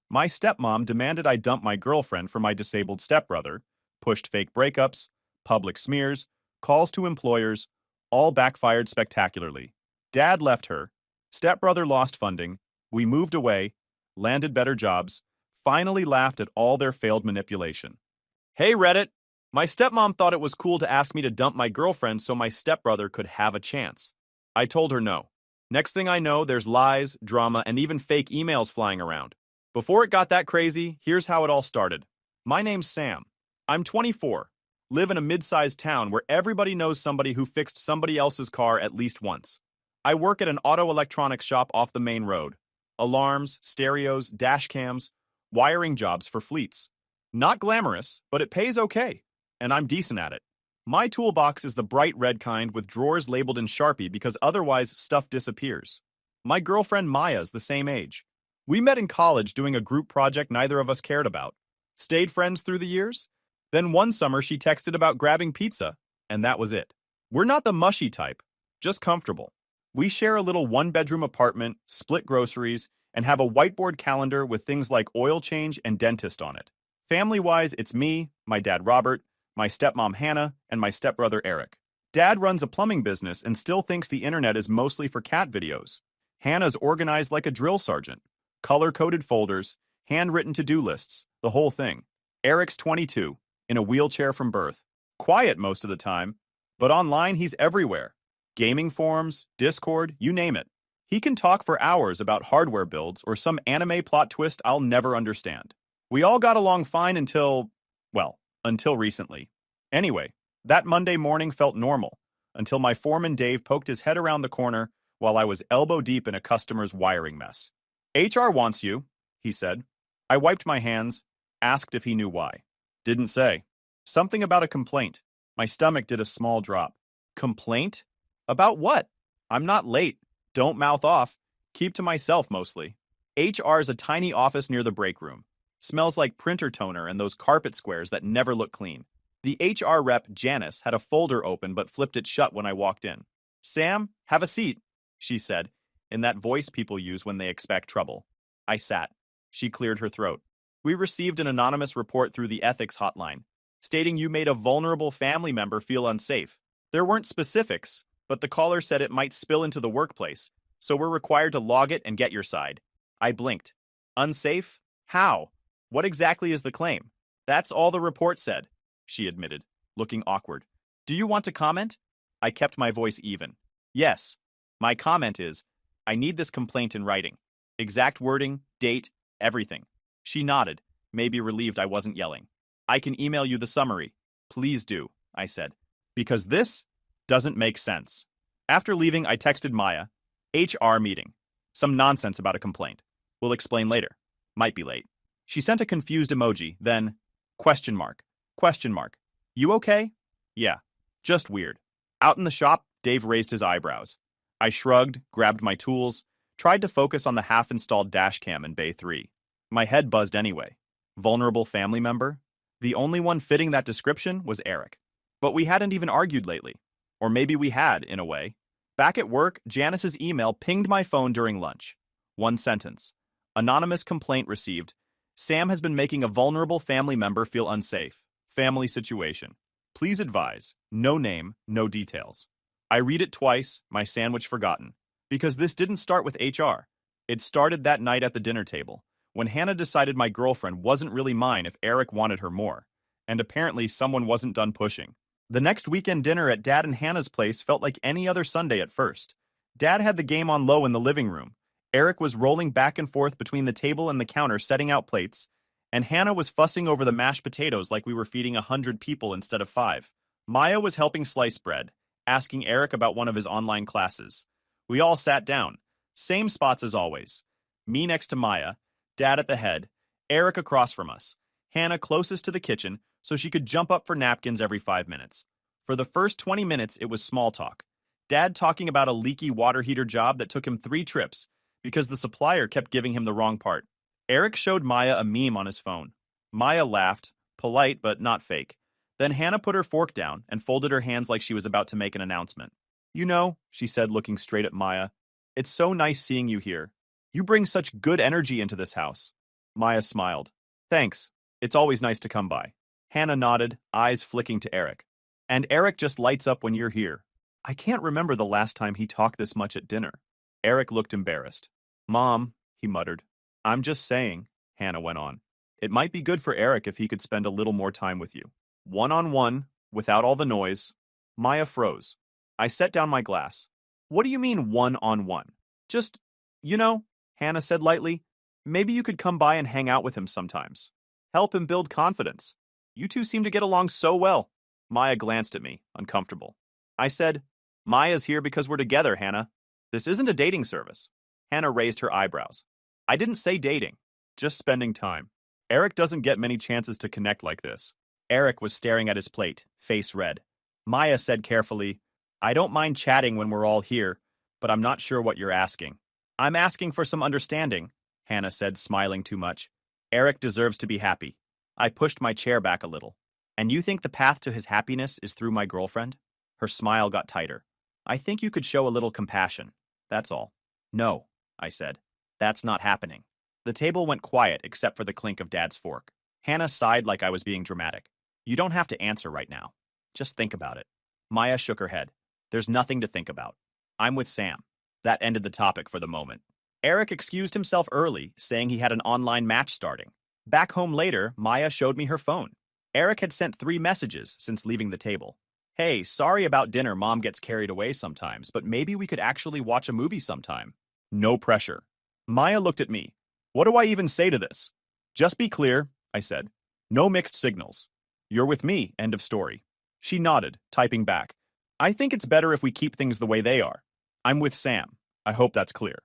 My stepmom demanded I dump my girlfriend for my disabled stepbrother, pushed fake breakups, public smears, calls to employers, all backfired spectacularly. Dad left her, stepbrother lost funding, we moved away, landed better jobs, finally laughed at all their failed manipulation. Hey Reddit! My stepmom thought it was cool to ask me to dump my girlfriend so my stepbrother could have a chance. I told her no. Next thing I know, there's lies, drama, and even fake emails flying around. Before it got that crazy, here's how it all started. My name's Sam. I'm 24, live in a mid-sized town where everybody knows somebody who fixed somebody else's car at least once. I work at an auto electronics shop off the main road. Alarms, stereos, dash cams, wiring jobs for fleets. Not glamorous, but it pays okay, and I'm decent at it. My toolbox is the bright red kind with drawers labeled in Sharpie because otherwise stuff disappears. My girlfriend Maya's the same age. We met in college doing a group project neither of us cared about. Stayed friends through the years. Then one summer she texted about grabbing pizza, and that was it. We're not the mushy type, just comfortable. We share a little one-bedroom apartment, split groceries, and have a whiteboard calendar with things like oil change and dentist on it. Family-wise, it's me, my dad Robert, my stepmom Hannah, and my stepbrother Eric. Dad runs a plumbing business and still thinks the internet is mostly for cat videos. Hannah's organized like a drill sergeant. Color-coded folders, handwritten to-do lists, the whole thing. Eric's 22, in a wheelchair from birth. Quiet most of the time, but online he's everywhere. Gaming forums, Discord, you name it. He can talk for hours about hardware builds or some anime plot twist I'll never understand. We all got along fine until recently. Anyway, that Monday morning felt normal, until my foreman Dave poked his head around the corner while I was elbow deep in a customer's wiring mess. HR wants you, he said. I wiped my hands, asked if he knew why. Didn't say. Something about a complaint. My stomach did a small drop. Complaint? About what? I'm not late. Don't mouth off. Keep to myself mostly. HR's a tiny office near the break room. Smells like printer toner and those carpet squares that never look clean. The HR rep, Janice, had a folder open but flipped it shut when I walked in. Sam, have a seat, she said, in that voice people use when they expect trouble. I sat. She cleared her throat. We received an anonymous report through the ethics hotline, stating you made a vulnerable family member feel unsafe. There weren't specifics, but the caller said it might spill into the workplace, so we're required to log it and get your side. I blinked. Unsafe? How? What exactly is the claim? That's all the report said, she admitted, looking awkward. Do you want to comment? I kept my voice even. Yes. My comment is, I need this complaint in writing. Exact wording, date, everything. She nodded, maybe relieved I wasn't yelling. I can email you the summary. Please do, I said. Because this doesn't make sense. After leaving, I texted Maya. HR meeting. Some nonsense about a complaint. We'll explain later. Might be late. She sent a confused emoji, then, question mark. You okay? Yeah, just weird. Out in the shop, Dave raised his eyebrows. I shrugged, grabbed my tools, tried to focus on the half-installed dash cam in Bay 3. My head buzzed anyway. Vulnerable family member? The only one fitting that description was Eric. But we hadn't even argued lately. Or maybe we had, in a way. Back at work, Janice's email pinged my phone during lunch. One sentence. Anonymous complaint received. Sam has been making a vulnerable family member feel unsafe. Family situation. Please advise. No name, no details. I read it twice, my sandwich forgotten. Because this didn't start with HR. It started that night at the dinner table, when Hannah decided my girlfriend wasn't really mine if Eric wanted her more. And apparently someone wasn't done pushing. The next weekend dinner at Dad and Hannah's place felt like any other Sunday at first. Dad had the game on low in the living room. Eric was rolling back and forth between the table and the counter setting out plates, and Hannah was fussing over the mashed potatoes like we were feeding 100 people instead of 5. Maya was helping slice bread, asking Eric about one of his online classes. We all sat down, same spots as always. Me next to Maya, Dad at the head, Eric across from us, Hannah closest to the kitchen so she could jump up for napkins every 5 minutes. For the first 20 minutes, it was small talk. Dad talking about a leaky water heater job that took him 3 trips, because the supplier kept giving him the wrong part. Eric showed Maya a meme on his phone. Maya laughed, polite but not fake. Then Hannah put her fork down and folded her hands like she was about to make an announcement. You know, she said looking straight at Maya, it's so nice seeing you here. You bring such good energy into this house. Maya smiled. Thanks. It's always nice to come by. Hannah nodded, eyes flicking to Eric. And Eric just lights up when you're here. I can't remember the last time he talked this much at dinner. Eric looked embarrassed. Mom, he muttered. I'm just saying, Hannah went on. It might be good for Eric if he could spend a little more time with you. One-on-one, without all the noise. Maya froze. I set down my glass. What do you mean one-on-one? Just, Hannah said lightly. Maybe you could come by and hang out with him sometimes. Help him build confidence. You two seem to get along so well. Maya glanced at me, uncomfortable. I said, Maya's here because we're together, Hannah. This isn't a dating service. Hannah raised her eyebrows. I didn't say dating, just spending time. Eric doesn't get many chances to connect like this. Eric was staring at his plate, face red. Maya said carefully, I don't mind chatting when we're all here, but I'm not sure what you're asking. I'm asking for some understanding, Hannah said, smiling too much. Eric deserves to be happy. I pushed my chair back a little. And you think the path to his happiness is through my girlfriend? Her smile got tighter. I think you could show a little compassion. That's all. No, I said. That's not happening. The table went quiet except for the clink of Dad's fork. Hannah sighed like I was being dramatic. You don't have to answer right now. Just think about it. Maya shook her head. There's nothing to think about. I'm with Sam. That ended the topic for the moment. Eric excused himself early, saying he had an online match starting. Back home later, Maya showed me her phone. Eric had sent 3 messages since leaving the table. Hey, sorry about dinner, Mom gets carried away sometimes, but maybe we could actually watch a movie sometime. No pressure. Maya looked at me. What do I even say to this? Just be clear, I said. No mixed signals. You're with me, end of story. She nodded, typing back. I think it's better if we keep things the way they are. I'm with Sam. I hope that's clear.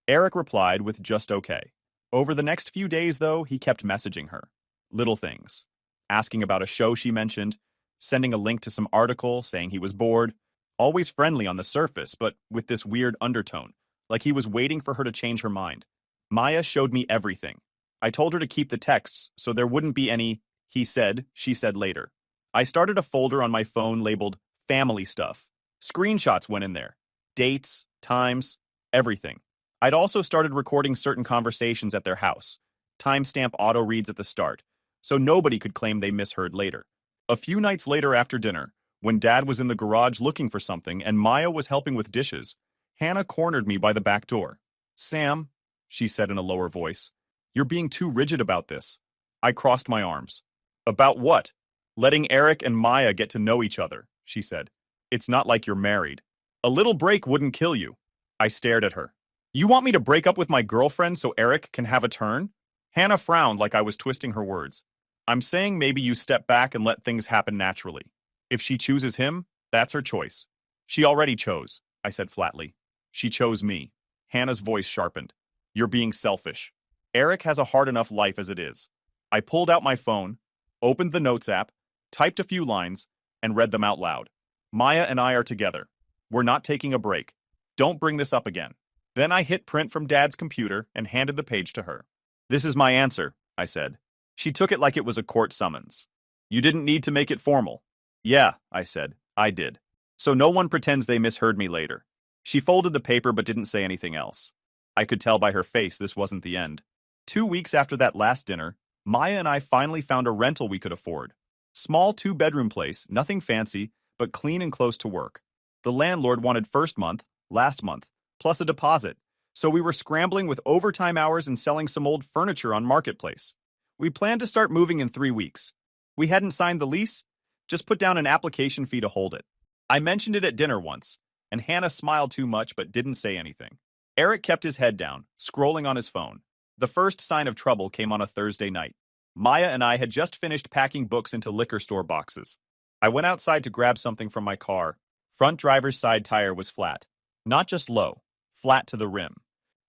Eric replied with just okay. Over the next few days, though, he kept messaging her. Little things. Asking about a show she mentioned, sending a link to some article saying he was bored. Always friendly on the surface, but with this weird undertone, like he was waiting for her to change her mind. Maya showed me everything. I told her to keep the texts so there wouldn't be any he said, she said later. I started a folder on my phone labeled family stuff. Screenshots went in there. Dates, times, everything. I'd also started recording certain conversations at their house. Timestamp auto reads at the start, so nobody could claim they misheard later. A few nights later after dinner, when Dad was in the garage looking for something and Maya was helping with dishes, Hannah cornered me by the back door. Sam, she said in a lower voice, you're being too rigid about this. I crossed my arms. About what? Letting Eric and Maya get to know each other, she said. It's not like you're married. A little break wouldn't kill you. I stared at her. You want me to break up with my girlfriend so Eric can have a turn? Hannah frowned like I was twisting her words. I'm saying maybe you step back and let things happen naturally. If she chooses him, that's her choice. She already chose, I said flatly. She chose me. Hannah's voice sharpened. You're being selfish. Eric has a hard enough life as it is. I pulled out my phone, opened the Notes app, typed a few lines, and read them out loud. Maya and I are together. We're not taking a break. Don't bring this up again. Then I hit print from Dad's computer and handed the page to her. This is my answer, I said. She took it like it was a court summons. You didn't need to make it formal. Yeah, I said. I did. So no one pretends they misheard me later. She folded the paper but didn't say anything else. I could tell by her face this wasn't the end. 2 weeks after that last dinner, Maya and I finally found a rental we could afford. Small 2-bedroom place, nothing fancy, but clean and close to work. The landlord wanted first month, last month, plus a deposit, so we were scrambling with overtime hours and selling some old furniture on Marketplace. We planned to start moving in 3 weeks. We hadn't signed the lease, just put down an application fee to hold it. I mentioned it at dinner once, and Hannah smiled too much but didn't say anything. Eric kept his head down, scrolling on his phone. The first sign of trouble came on a Thursday night. Maya and I had just finished packing books into liquor store boxes. I went outside to grab something from my car. Front driver's side tire was flat. Not just low, flat to the rim.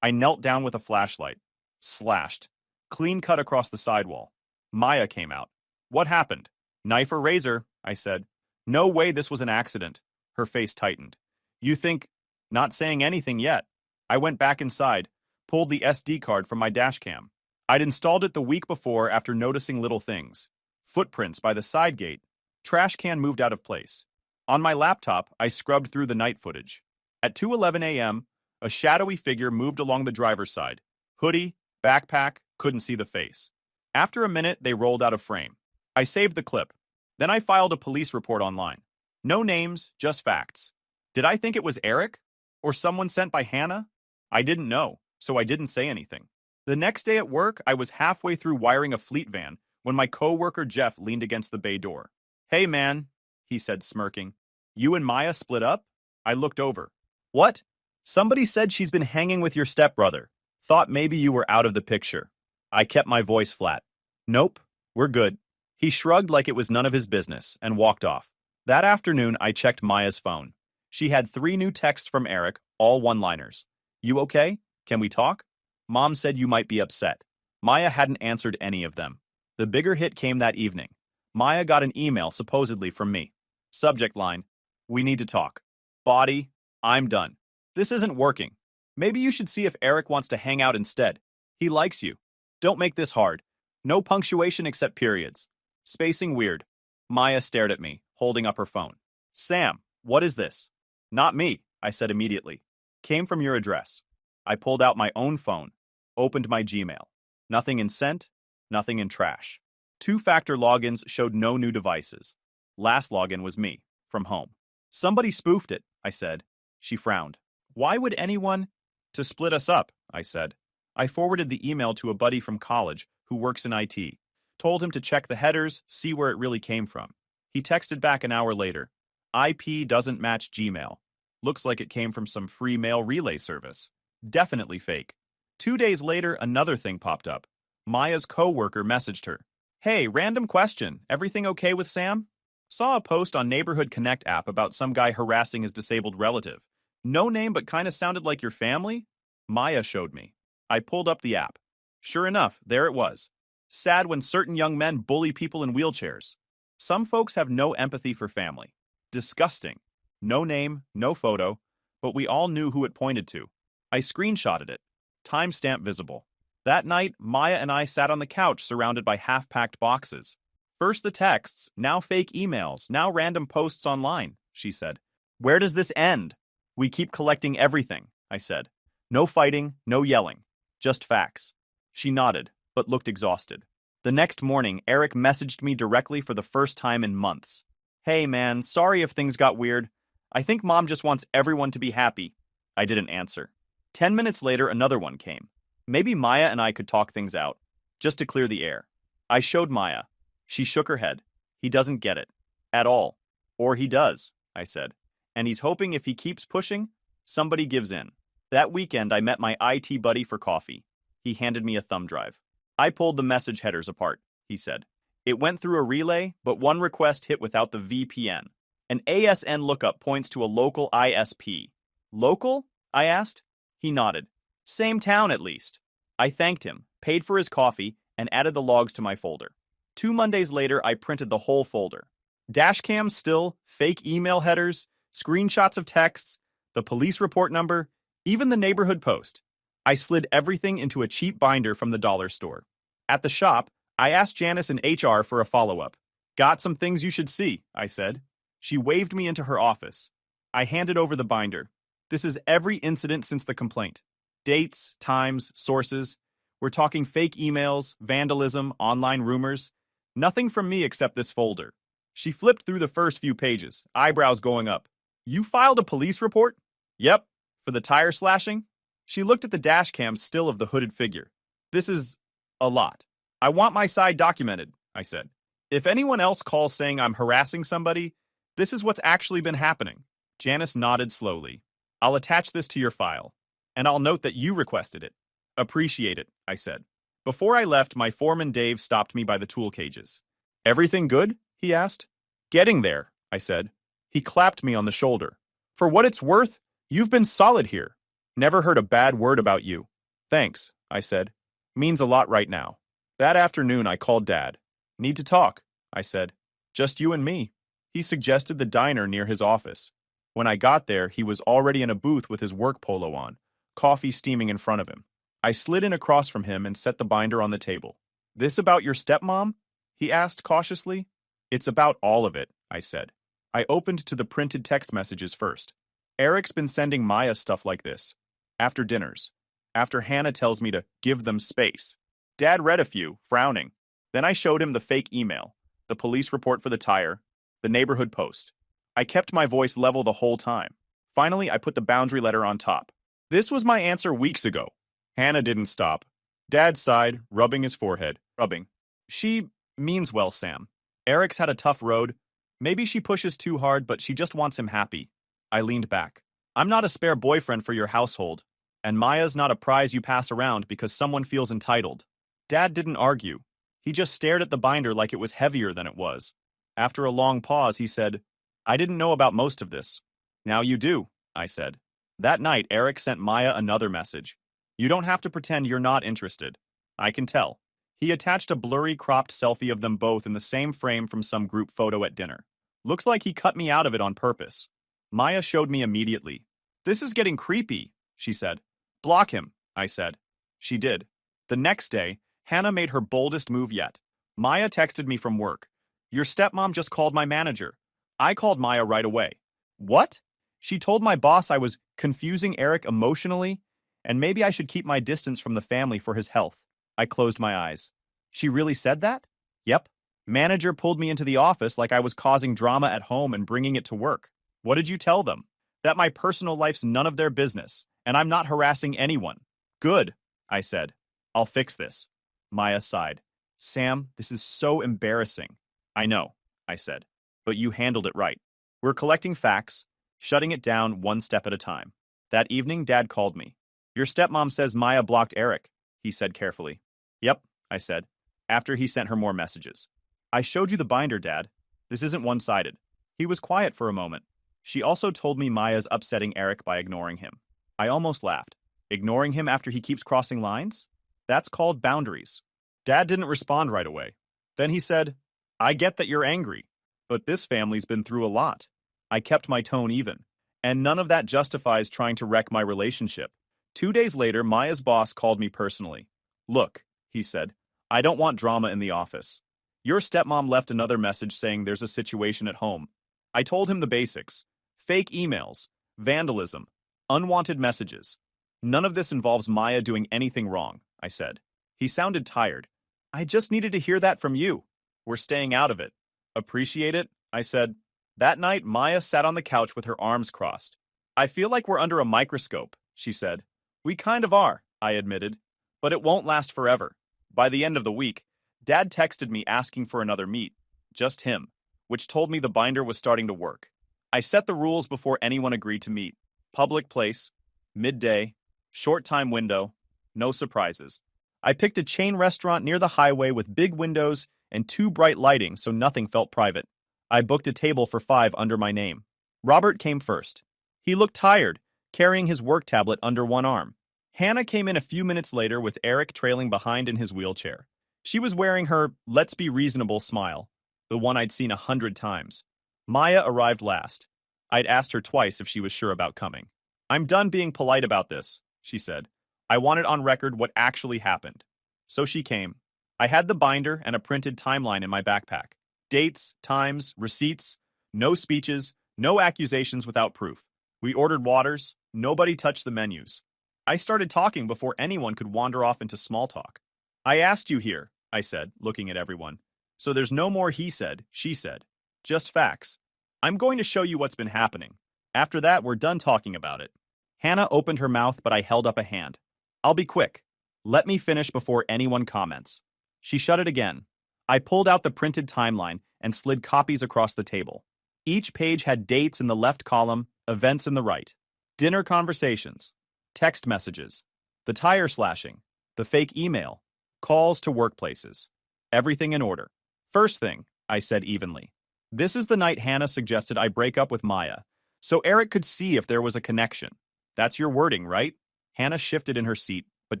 I knelt down with a flashlight. Slashed. Clean cut across the sidewall. Maya came out. What happened? Knife or razor, I said. No way this was an accident. Her face tightened. You think... Not saying anything yet. I went back inside, pulled the SD card from my dash cam. I'd installed it the week before after noticing little things. Footprints by the side gate. Trash can moved out of place. On my laptop, I scrubbed through the night footage. At 2:11 a.m., a shadowy figure moved along the driver's side. Hoodie, backpack, Couldn't see the face. After a minute, they rolled out of frame. I saved the clip. Then I filed a police report online. No names, just facts. Did I think it was Eric? Or someone sent by Hannah? I didn't know, so I didn't say anything. The next day at work, I was halfway through wiring a fleet van when my coworker Jeff leaned against the bay door. "Hey man," he said, smirking. "You and Maya split up?" I looked over. "What? Somebody said she's been hanging with your stepbrother. Thought maybe you were out of the picture." I kept my voice flat. "Nope, we're good." He shrugged like it was none of his business and walked off. That afternoon, I checked Maya's phone. She had 3 new texts from Eric, all one-liners. "You okay? Can we talk?" "Mom said you might be upset." Maya hadn't answered any of them. The bigger hit came that evening. Maya got an email supposedly from me. Subject line, "We need to talk." Body, "I'm done. This isn't working. Maybe you should see if Eric wants to hang out instead. He likes you. Don't make this hard. No punctuation except periods. Spacing weird." Maya stared at me, holding up her phone. "Sam, what is this?" "Not me," I said immediately. "Came from your address." I pulled out my own phone, opened my Gmail. Nothing in sent, nothing in trash. 2-factor logins showed no new devices. Last login was me, from home. "Somebody spoofed it," I said. She frowned. "Why would anyone—" "To split us up," I said. I forwarded the email to a buddy from college who works in IT. Told him to check the headers, see where it really came from. He texted back an hour later. "IP doesn't match Gmail. Looks like it came from some free mail relay service. Definitely fake." 2 days later, another thing popped up. Maya's coworker messaged her. "Hey, random question. Everything okay with Sam? Saw a post on Neighborhood Connect app about some guy harassing his disabled relative. No name but kinda sounded like your family?" Maya showed me. I pulled up the app. Sure enough, there it was. Sad when certain young men bully people in wheelchairs. Some folks have no empathy for family. Disgusting. No name, no photo, but we all knew who it pointed to. I screenshotted it. Timestamp visible. That night, Maya and I sat on the couch surrounded by half-packed boxes. "First the texts, now fake emails, now random posts online," she said. "Where does this end?" "We keep collecting everything," I said. "No fighting, no yelling. Just facts." She nodded, but looked exhausted. The next morning, Eric messaged me directly for the first time in months. "Hey man, sorry if things got weird. I think Mom just wants everyone to be happy." I didn't answer. 10 minutes later, another one came. Maybe Maya and I could talk things out, just to clear the air. I showed Maya. She shook her head. "He doesn't get it. At all. Or he does," I said. "And he's hoping if he keeps pushing, somebody gives in." That weekend, I met my IT buddy for coffee. He handed me a thumb drive. "I pulled the message headers apart," he said. "It went through a relay, but one request hit without the VPN. An ASN lookup points to a local ISP. Local?" I asked. He nodded. "Same town, at least." I thanked him, paid for his coffee, and added the logs to my folder. 2 Mondays later, I printed the whole folder. Dashcam still, fake email headers, screenshots of texts, the police report number, even the neighborhood post. I slid everything into a cheap binder from the dollar store. At the shop, I asked Janice in HR for a follow-up. "Got some things you should see," I said. She waved me into her office. I handed over the binder. This is every incident since the complaint. Dates, times, sources. We're talking fake emails, vandalism, online rumors. Nothing from me except this folder. She flipped through the first few pages, eyebrows going up. "You filed a police report?" "Yep." "For the tire slashing?" She looked at the dash cam still of the hooded figure. "This is a lot. I want my side documented," I said. "If anyone else calls saying I'm harassing somebody, this is what's actually been happening." Janice nodded slowly. "I'll attach this to your file. And I'll note that you requested it." "Appreciate it," I said. Before I left, my foreman Dave stopped me by the tool cages. "Everything good?" he asked. "Getting there," I said. He clapped me on the shoulder. "For what it's worth, you've been solid here. Never heard a bad word about you." "Thanks," I said. "Means a lot right now." That afternoon, I called Dad. "Need to talk," I said. "Just you and me." He suggested the diner near his office. When I got there, he was already in a booth with his work polo on, coffee steaming in front of him. I slid in across from him and set the binder on the table. "This about your stepmom?" he asked cautiously. "It's about all of it," I said. I opened to the printed text messages first. "Eric's been sending Maya stuff like this. After dinners. After Hannah tells me to give them space. Dad read a few, frowning. Then I showed him the fake email, the police report for the tire, the neighborhood post. I kept my voice level the whole time. Finally, I put the boundary letter on top. This was my answer weeks ago. Hannah didn't stop. Dad sighed, rubbing his forehead. Rubbing. She means well, Sam. Eric's had a tough road. Maybe she pushes too hard, but she just wants him happy. I leaned back. I'm not a spare boyfriend for your household, and Maya's not a prize you pass around because someone feels entitled. Dad didn't argue. He just stared at the binder like it was heavier than it was. After a long pause, he said, I didn't know about most of this. Now you do, I said. That night, Eric sent Maya another message. You don't have to pretend you're not interested. I can tell. He attached a blurry, cropped selfie of them both in the same frame from some group photo at dinner. Looks like he cut me out of it on purpose. Maya showed me immediately. This is getting creepy, she said. Block him, I said. She did. The next day, Hannah made her boldest move yet. Maya texted me from work. Your stepmom just called my manager. I called Maya right away. What? She told my boss I was confusing Eric emotionally, and maybe I should keep my distance from the family for his health. I closed my eyes. She really said that? Yep. Manager pulled me into the office like I was causing drama at home and bringing it to work. What did you tell them? That my personal life's none of their business, and I'm not harassing anyone. Good, I said. I'll fix this. Maya sighed. Sam, this is so embarrassing. I know, I said, but you handled it right. We're collecting facts, shutting it down one step at a time. That evening, Dad called me. Your stepmom says Maya blocked Eric, he said carefully. Yep, I said, after he sent her more messages. I showed you the binder, Dad. This isn't one-sided. He was quiet for a moment. She also told me Maya's upsetting Eric by ignoring him. I almost laughed. Ignoring him after he keeps crossing lines? That's called boundaries. Dad didn't respond right away. Then he said, I get that you're angry, but this family's been through a lot. I kept my tone even, and none of that justifies trying to wreck my relationship. 2 days later, Maya's boss called me personally. Look, he said, I don't want drama in the office. Your stepmom left another message saying there's a situation at home. I told him the basics. Fake emails, vandalism, unwanted messages. None of this involves Maya doing anything wrong, I said. He sounded tired. I just needed to hear that from you. We're staying out of it. Appreciate it, I said. That night, Maya sat on the couch with her arms crossed. I feel like we're under a microscope, she said. We kind of are, I admitted. But it won't last forever. By the end of the week, Dad texted me asking for another meet. Just him, which told me the binder was starting to work. I set the rules before anyone agreed to meet. Public place, midday, short time window, no surprises. I picked a chain restaurant near the highway with big windows and 2 bright lighting so nothing felt private. I booked a table for 5 under my name. Robert came first. He looked tired, carrying his work tablet under one arm. Hannah came in a few minutes later with Eric trailing behind in his wheelchair. She was wearing her let's be reasonable smile, the one I'd seen 100 times. Maya arrived last. I'd asked her twice if she was sure about coming. I'm done being polite about this, she said. I wanted on record what actually happened. So she came. I had the binder and a printed timeline in my backpack. Dates, times, receipts, no speeches, no accusations without proof. We ordered waters. Nobody touched the menus. I started talking before anyone could wander off into small talk. I asked you here, I said, looking at everyone. So there's no more he said, she said. Just facts. I'm going to show you what's been happening. After that, we're done talking about it. Hannah opened her mouth, but I held up a hand. I'll be quick. Let me finish before anyone comments. She shut it again. I pulled out the printed timeline and slid copies across the table. Each page had dates in the left column, events in the right. Dinner conversations, text messages, the tire slashing, the fake email, calls to workplaces. Everything in order. First thing, I said evenly. This is the night Hannah suggested I break up with Maya, so Eric could see if there was a connection. That's your wording, right? Hannah shifted in her seat, but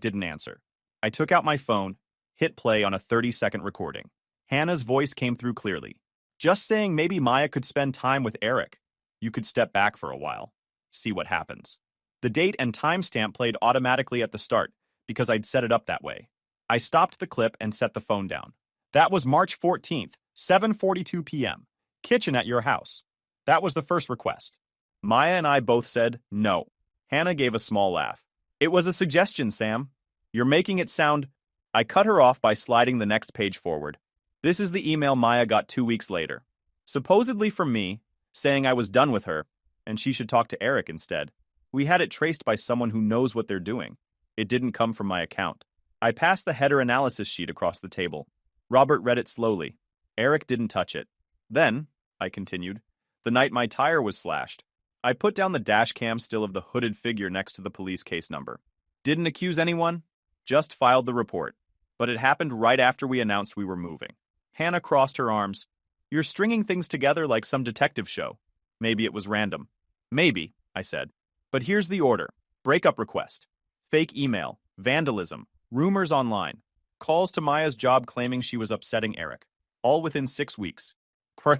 didn't answer. I took out my phone, hit play on a 30-second recording. Hannah's voice came through clearly. Just saying maybe Maya could spend time with Eric. You could step back for a while. See what happens. The date and timestamp played automatically at the start because I'd set it up that way. I stopped the clip and set the phone down. That was March 14th, 7:42 p.m. Kitchen at your house. That was the first request. Maya and I both said no. Hannah gave a small laugh. It was a suggestion, Sam. You're making it sound I cut her off by sliding the next page forward. This is the email Maya got 2 weeks later. Supposedly from me, saying I was done with her, and she should talk to Eric instead. We had it traced by someone who knows what they're doing. It didn't come from my account. I passed the header analysis sheet across the table. Robert read it slowly. Eric didn't touch it. Then, I continued, the night my tire was slashed, I put down the dash cam still of the hooded figure next to the police case number. Didn't accuse anyone, just filed the report. But it happened right after we announced we were moving. Hannah crossed her arms. You're stringing things together like some detective show. Maybe it was random. Maybe, I said. But here's the order. Breakup request. Fake email. Vandalism. Rumors online. Calls to Maya's job claiming she was upsetting Eric. All within 6 weeks.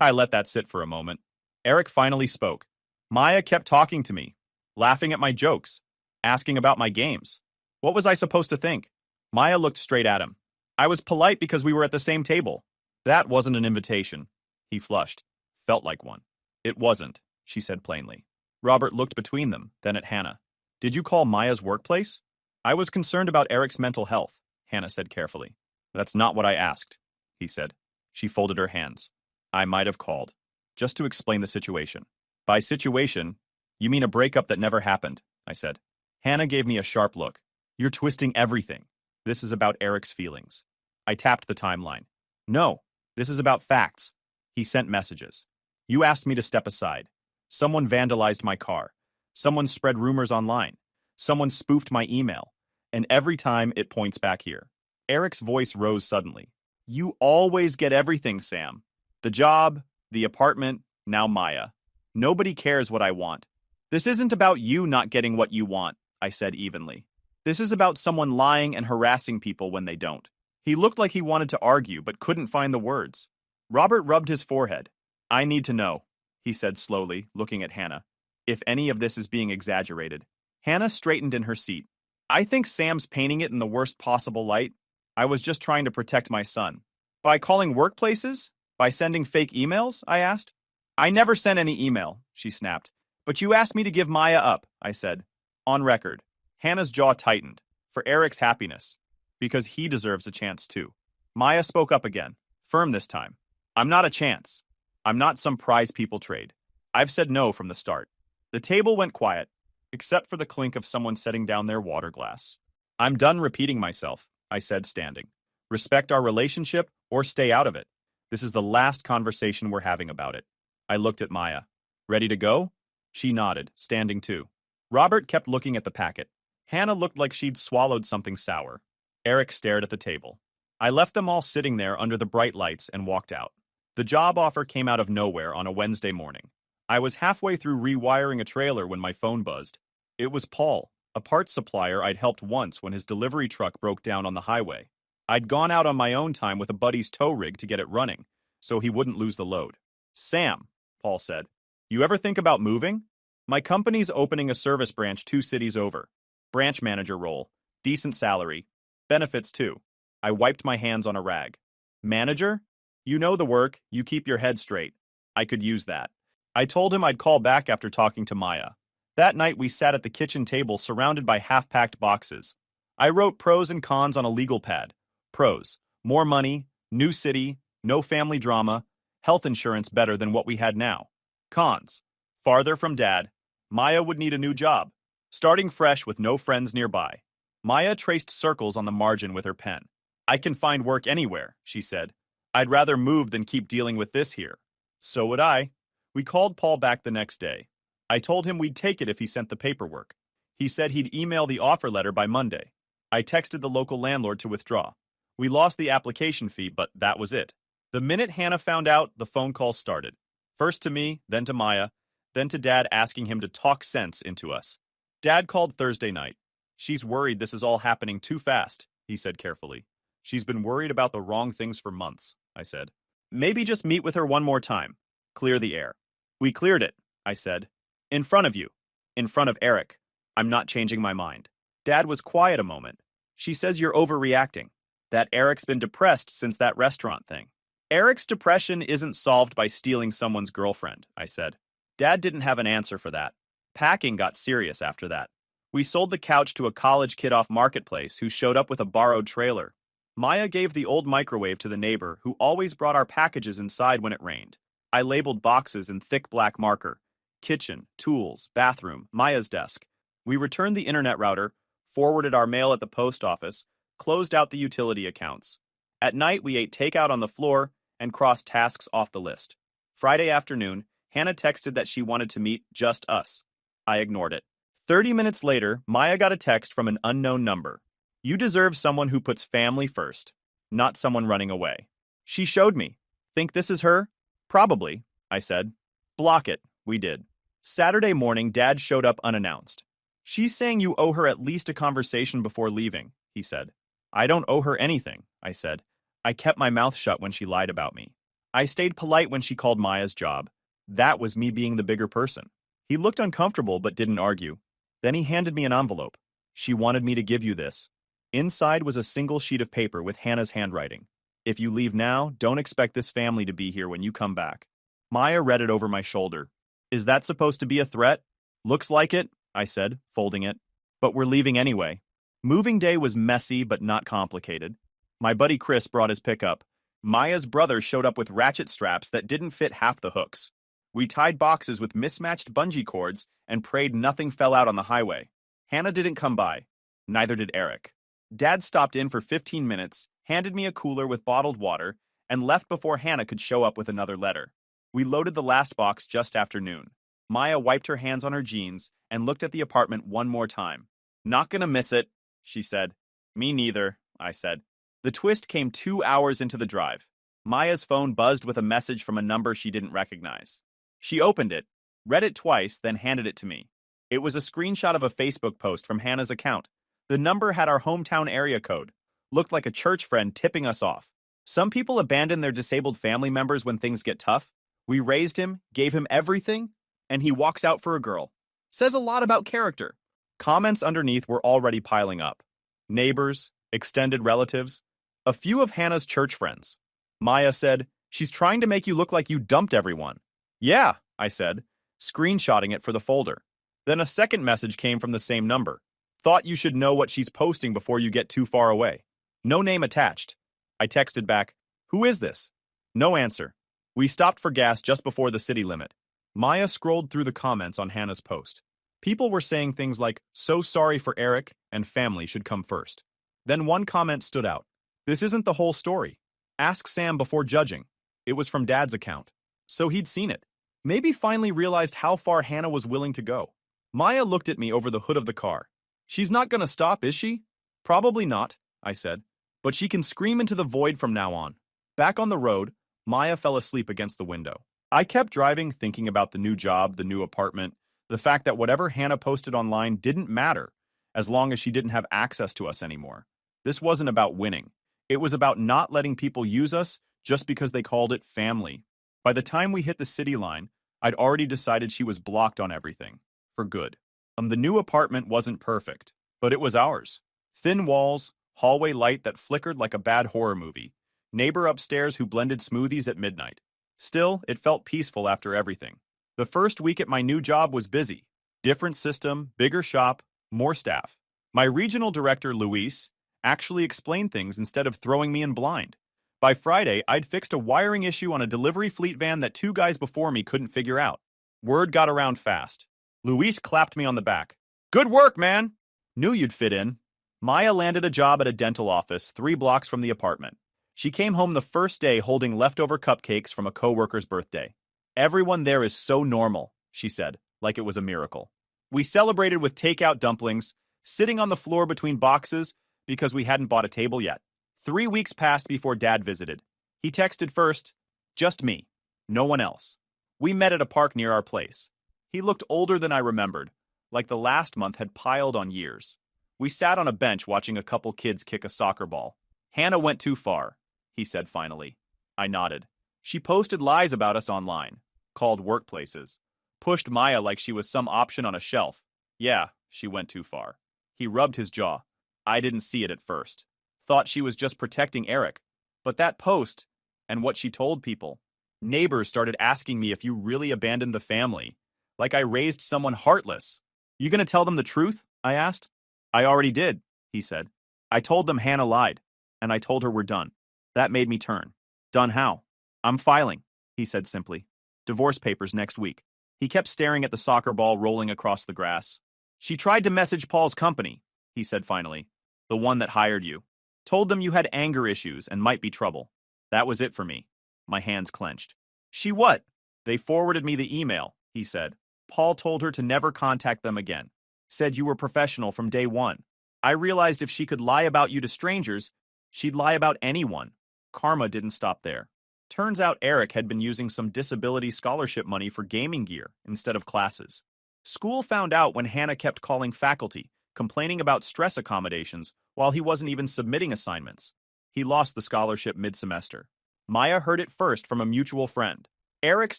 I let that sit for a moment. Eric finally spoke. Maya kept talking to me, laughing at my jokes, asking about my games. What was I supposed to think? Maya looked straight at him. I was polite because we were at the same table. That wasn't an invitation. He flushed. Felt like one. It wasn't, she said plainly. Robert looked between them, then at Hannah. Did you call Maya's workplace? I was concerned about Eric's mental health, Hannah said carefully. That's not what I asked, he said. She folded her hands. I might have called, just to explain the situation. By situation, you mean a breakup that never happened, I said. Hannah gave me a sharp look. You're twisting everything. This is about Eric's feelings. I tapped the timeline. No, this is about facts. He sent messages. You asked me to step aside. Someone vandalized my car. Someone spread rumors online. Someone spoofed my email. And every time it points back here. Eric's voice rose suddenly. You always get everything, Sam. The job, the apartment, now Maya. Nobody cares what I want. This isn't about you not getting what you want, I said evenly. This is about someone lying and harassing people when they don't. He looked like he wanted to argue but couldn't find the words. Robert rubbed his forehead. I need to know, he said slowly, looking at Hannah, if any of this is being exaggerated. Hannah straightened in her seat. I think Sam's painting it in the worst possible light. I was just trying to protect my son. By calling workplaces? By sending fake emails? I asked. I never sent any email, she snapped. But you asked me to give Maya up, I said. On record. Hannah's jaw tightened. For Eric's happiness. Because he deserves a chance too. Maya spoke up again. Firm this time. I'm not a chance. I'm not some prize people trade. I've said no from the start. The table went quiet, except for the clink of someone setting down their water glass. I'm done repeating myself, I said, standing. Respect our relationship or stay out of it. This is the last conversation we're having about it. I looked at Maya. Ready to go? She nodded, standing too. Robert kept looking at the packet. Hannah looked like she'd swallowed something sour. Eric stared at the table. I left them all sitting there under the bright lights and walked out. The job offer came out of nowhere on a Wednesday morning. I was halfway through rewiring a trailer when my phone buzzed. It was Paul, a parts supplier I'd helped once when his delivery truck broke down on the highway. I'd gone out on my own time with a buddy's tow rig to get it running, so he wouldn't lose the load. Sam, Paul said, you ever think about moving? My company's opening a service branch 2 cities over. Branch manager role, decent salary, benefits too. I wiped my hands on a rag. Manager? You know the work, you keep your head straight. I could use that. I told him I'd call back after talking to Maya. That night we sat at the kitchen table surrounded by half-packed boxes. I wrote pros and cons on a legal pad. Pros, more money, new city, no family drama, health insurance better than what we had now. Cons, farther from Dad. Maya would need a new job, starting fresh with no friends nearby. Maya traced circles on the margin with her pen. I can find work anywhere, she said. I'd rather move than keep dealing with this here. So would I. We called Paul back the next day. I told him we'd take it if he sent the paperwork. He said he'd email the offer letter by Monday. I texted the local landlord to withdraw. We lost the application fee, but that was it. The minute Hannah found out, the phone calls started. First to me, then to Maya, then to Dad asking him to talk sense into us. Dad called Thursday night. She's worried this is all happening too fast, he said carefully. She's been worried about the wrong things for months, I said. Maybe just meet with her one more time. Clear the air. We cleared it, I said. In front of you. In front of Eric. I'm not changing my mind. Dad was quiet a moment. She says you're overreacting. That Eric's been depressed since that restaurant thing. Eric's depression isn't solved by stealing someone's girlfriend, I said. Dad didn't have an answer for that. Packing got serious after that. We sold the couch to a college kid off Marketplace who showed up with a borrowed trailer. Maya gave the old microwave to the neighbor who always brought our packages inside when it rained. I labeled boxes in thick black marker. Kitchen, tools, bathroom, Maya's desk. We returned the internet router, forwarded our mail at the post office, closed out the utility accounts. At night, we ate takeout on the floor and crossed tasks off the list. Friday afternoon, Hannah texted that she wanted to meet just us. I ignored it. 30 minutes later, Maya got a text from an unknown number. You deserve someone who puts family first, not someone running away. She showed me. Think this is her? Probably, I said. Block it, we did. Saturday morning, Dad showed up unannounced. She's saying you owe her at least a conversation before leaving, he said. I don't owe her anything, I said. I kept my mouth shut when she lied about me. I stayed polite when she called Maya's job. That was me being the bigger person. He looked uncomfortable but didn't argue. Then he handed me an envelope. She wanted me to give you this. Inside was a single sheet of paper with Hannah's handwriting. If you leave now, don't expect this family to be here when you come back. Maya read it over my shoulder. Is that supposed to be a threat? Looks like it, I said, folding it. But we're leaving anyway. Moving day was messy but not complicated. My buddy Chris brought his pickup. Maya's brother showed up with ratchet straps that didn't fit half the hooks. We tied boxes with mismatched bungee cords and prayed nothing fell out on the highway. Hannah didn't come by. Neither did Eric. Dad stopped in for 15 minutes, handed me a cooler with bottled water, and left before Hannah could show up with another letter. We loaded the last box just after noon. Maya wiped her hands on her jeans and looked at the apartment one more time. Not gonna miss it, she said. Me neither, I said. The twist came 2 hours into the drive. Maya's phone buzzed with a message from a number she didn't recognize. She opened it, read it twice, then handed it to me. It was a screenshot of a Facebook post from Hannah's account. The number had our hometown area code. Looked like a church friend tipping us off. Some people abandon their disabled family members when things get tough. We raised him, gave him everything, and he walks out for a girl. Says a lot about character. Comments underneath were already piling up. Neighbors, extended relatives, a few of Hannah's church friends. Maya said, she's trying to make you look like you dumped everyone. Yeah, I said, screenshotting it for the folder. Then a second message came from the same number. Thought you should know what she's posting before you get too far away. No name attached. I texted back, who is this? No answer. We stopped for gas just before the city limit. Maya scrolled through the comments on Hannah's post. People were saying things like, so sorry for Eric, and family should come first. Then one comment stood out. This isn't the whole story. Ask Sam before judging. It was from Dad's account. So he'd seen it. Maybe finally realized how far Hannah was willing to go. Maya looked at me over the hood of the car. She's not gonna stop, is she? Probably not, I said. But she can scream into the void from now on. Back on the road, Maya fell asleep against the window. I kept driving, thinking about the new job, the new apartment, the fact that whatever Hannah posted online didn't matter, as long as she didn't have access to us anymore. This wasn't about winning. It was about not letting people use us just because they called it family. By the time we hit the city line, I'd already decided she was blocked on everything. For good. The new apartment wasn't perfect, but it was ours. Thin walls, hallway light that flickered like a bad horror movie, neighbor upstairs who blended smoothies at midnight. Still, it felt peaceful after everything. The first week at my new job was busy. Different system, bigger shop, more staff. My regional director, Luis, actually explained things instead of throwing me in blind. By Friday, I'd fixed a wiring issue on a delivery fleet van that 2 guys before me couldn't figure out. Word got around fast. Luis clapped me on the back. Good work, man! Knew you'd fit in. Maya landed a job at a dental office 3 blocks from the apartment. She came home the first day holding leftover cupcakes from a coworker's birthday. Everyone there is so normal, she said, like it was a miracle. We celebrated with takeout dumplings, sitting on the floor between boxes because we hadn't bought a table yet. 3 weeks passed before Dad visited. He texted first, just me, no one else. We met at a park near our place. He looked older than I remembered, like the last month had piled on years. We sat on a bench watching a couple kids kick a soccer ball. Hannah went too far, he said finally. I nodded. She posted lies about us online, called workplaces, pushed Maya like she was some option on a shelf. Yeah, she went too far. He rubbed his jaw. I didn't see it at first. Thought she was just protecting Eric. But that post, and what she told people, neighbors started asking me if you really abandoned the family. Like I raised someone heartless. You gonna tell them the truth? I asked. I already did, he said. I told them Hannah lied. and I told her we're done. That made me turn. Done how? I'm filing, he said simply. Divorce papers next week. He kept staring at the soccer ball rolling across the grass. She tried to message Paul's company, he said finally. The one that hired you. Told them you had anger issues and might be trouble. That was it for me. My hands clenched. She what? They forwarded me the email, he said. Paul told her to never contact them again. Said you were professional from day one. I realized if she could lie about you to strangers, she'd lie about anyone. Karma didn't stop there. Turns out Eric had been using some disability scholarship money for gaming gear instead of classes. School found out when Hannah kept calling faculty, complaining about stress accommodations while he wasn't even submitting assignments. He lost the scholarship mid-semester. Maya heard it first from a mutual friend. Eric's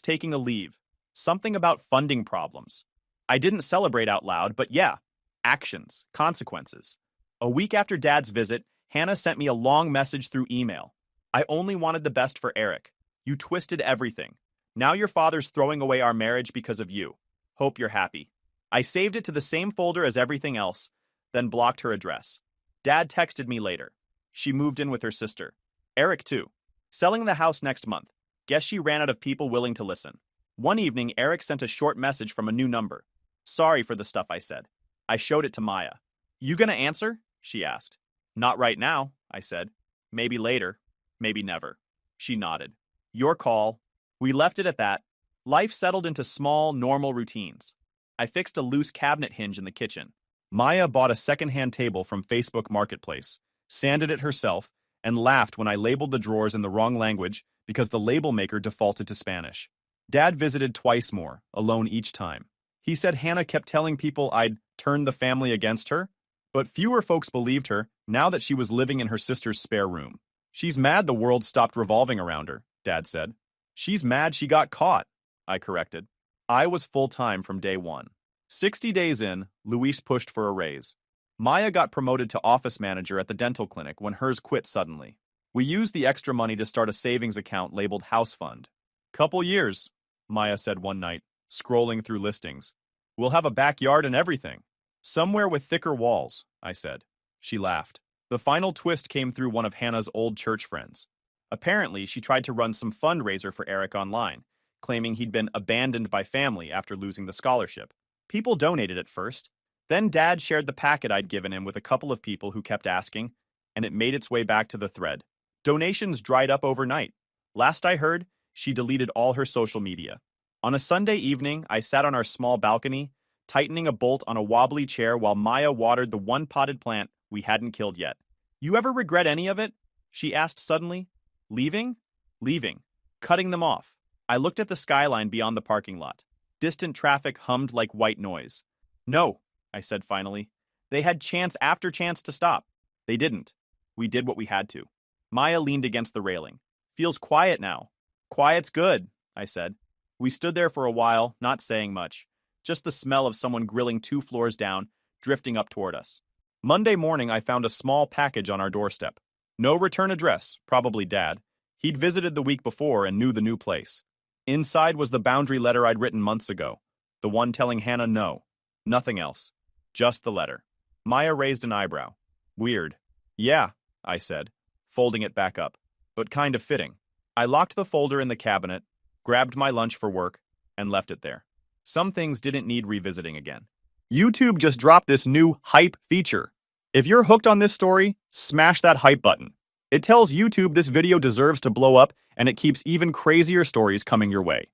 taking a leave. Something about funding problems. I didn't celebrate out loud, but yeah, actions, consequences. A week after Dad's visit, Hannah sent me a long message through email. I only wanted the best for Eric. You twisted everything. Now your father's throwing away our marriage because of you. Hope you're happy. I saved it to the same folder as everything else, then blocked her address. Dad texted me later. She moved in with her sister. Eric, too. Selling the house next month. Guess she ran out of people willing to listen. One evening, Eric sent a short message from a new number. Sorry for the stuff I said. I showed it to Maya. You gonna answer? She asked. Not right now, I said. Maybe later. Maybe never. She nodded. Your call. We left it at that. Life settled into small, normal routines. I fixed a loose cabinet hinge in the kitchen. Maya bought a second-hand table from Facebook Marketplace, sanded it herself, and laughed when I labeled the drawers in the wrong language because the label maker defaulted to Spanish. Dad visited twice more, alone each time. He said Hannah kept telling people I'd turned the family against her, but fewer folks believed her now that she was living in her sister's spare room. She's mad the world stopped revolving around her, Dad said. She's mad she got caught, I corrected. I was full-time from day one. 60 days in, Luis pushed for a raise. Maya got promoted to office manager at the dental clinic when hers quit suddenly. We used the extra money to start a savings account labeled House Fund. Couple years, Maya said one night, scrolling through listings. We'll have a backyard and everything. Somewhere with thicker walls, I said. She laughed. The final twist came through one of Hannah's old church friends. Apparently, she tried to run some fundraiser for Eric online, claiming he'd been abandoned by family after losing the scholarship. People donated at first. Then Dad shared the packet I'd given him with a couple of people who kept asking, and it made its way back to the thread. Donations dried up overnight. Last I heard, she deleted all her social media. On a Sunday evening, I sat on our small balcony, tightening a bolt on a wobbly chair while Maya watered the one potted plant we hadn't killed yet. You ever regret any of it? She asked suddenly. Leaving? Leaving. Cutting them off. I looked at the skyline beyond the parking lot. Distant traffic hummed like white noise. No, I said finally. They had chance after chance to stop. They didn't. We did what we had to. Maya leaned against the railing. Feels quiet now. Quiet's good, I said. We stood there for a while, not saying much. Just the smell of someone grilling 2 floors down, drifting up toward us. Monday morning, I found a small package on our doorstep. No return address, probably Dad. He'd visited the week before and knew the new place. Inside was the boundary letter I'd written months ago. The one telling Hannah no. Nothing else. Just the letter. Maya raised an eyebrow. Weird. Yeah, I said, folding it back up. But kind of fitting. I locked the folder in the cabinet, grabbed my lunch for work, and left it there. Some things didn't need revisiting again. YouTube just dropped this new hype feature. If you're hooked on this story, smash that hype button. It tells YouTube this video deserves to blow up, and it keeps even crazier stories coming your way.